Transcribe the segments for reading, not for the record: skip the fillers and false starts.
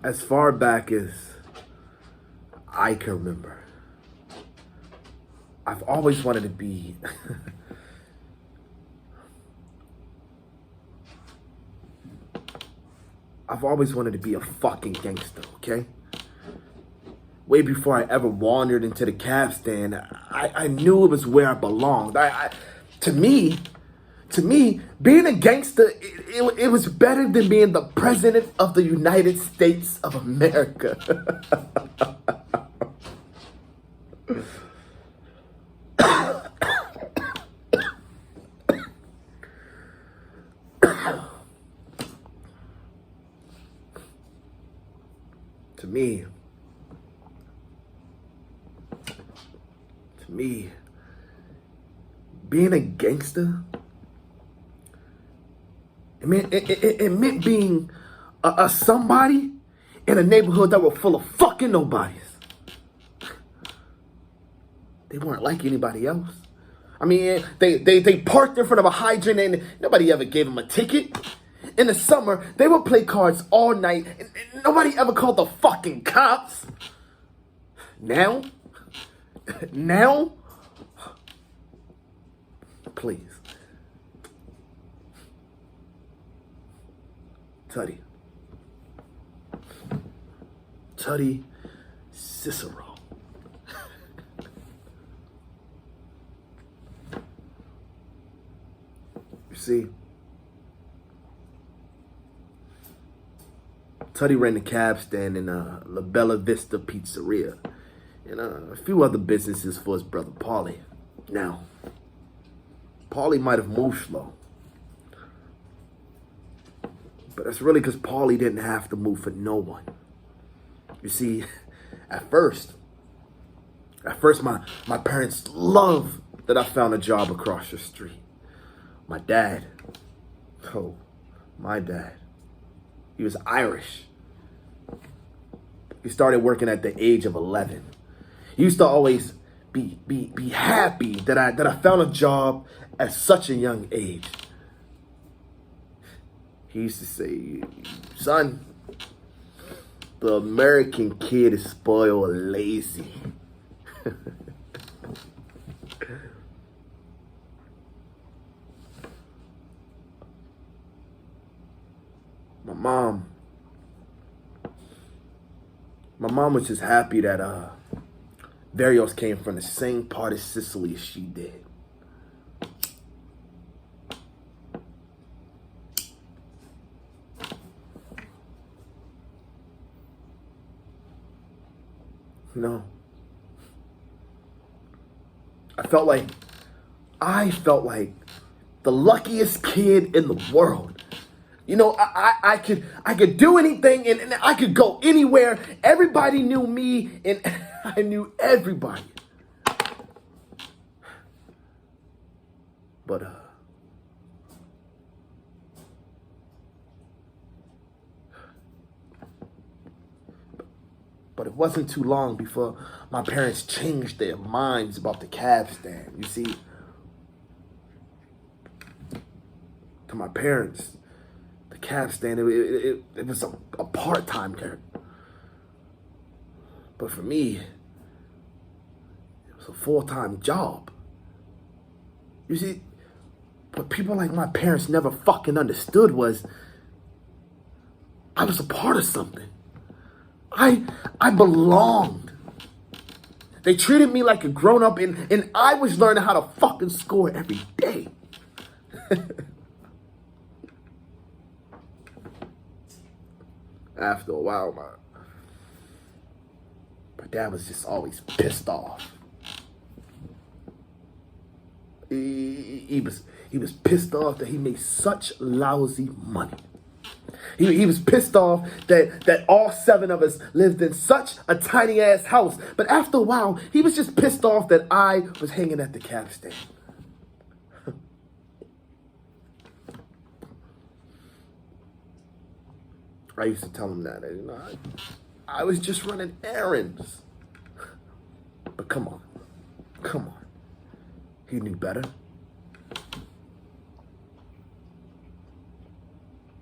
As far back as I can remember, I've always wanted to be I've always wanted to be a fucking gangster, okay? Way before I ever wandered into the cab stand, I knew it was where I belonged. To me, being a gangster, it was better than being the president of the United States of America. To me, being a gangster, it meant being a somebody in a neighborhood that were full of fucking nobodies. They weren't like anybody else. I mean, they parked in front of a hydrant and nobody ever gave them a ticket. In the summer, they would play cards all night and nobody ever called the fucking cops. Now, please. Tutty Cicero. You see, Tutty ran the cab stand in La Bella Vista Pizzeria and a few other businesses for his brother Paulie. Now, Paulie might have moved slow, but that's really because Paulie didn't have to move for no one. You see, at first my parents loved that I found a job across the street. My dad, he was Irish. He started working at the age of 11. He used to always be happy that I found a job at such a young age. He used to say, son, the American kid is spoiled lazy. My mom was just happy that Varios came from the same part of Sicily as she did. You know, I felt like the luckiest kid in the world. You know, I could do anything and I could go anywhere. Everybody knew me and I knew everybody. But it wasn't too long before my parents changed their minds about the cab stand. You see, to my parents, the cab stand, it was a part-time character. But for me, it was a full-time job. You see, what people like my parents never fucking understood was I was a part of something. I belonged. They treated me like a grown-up and I was learning how to fucking score every day. After a while, my dad was just always pissed off. He was pissed off that he made such lousy money. He was pissed off that all 7 of us lived in such a tiny ass house. But after a while, he was just pissed off that I was hanging at the cab stand. I used to tell him that, you know, I was just running errands. But come on. He knew better.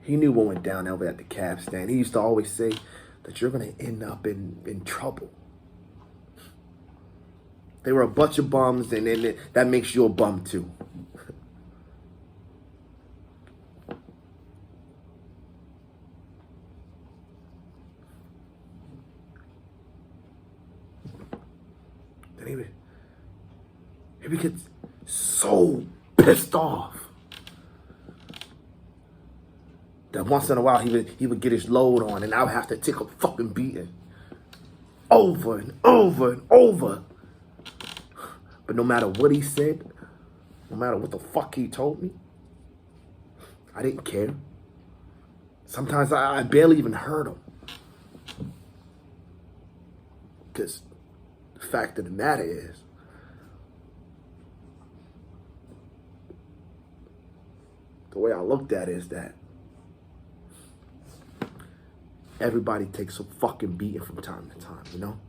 He knew what went down over at the cab stand. He used to always say, that you're gonna end up in trouble. They were a bunch of bums, and then that makes you a bum too. Then he would get so pissed off that once in a while he would get his load on, and I would have to take a fucking beating over and over and over. But no matter what he said, no matter what the fuck he told me, I didn't care. Sometimes I barely even heard him. Because the fact of the matter is, the way I looked at it is that everybody takes a fucking beating from time to time, you know?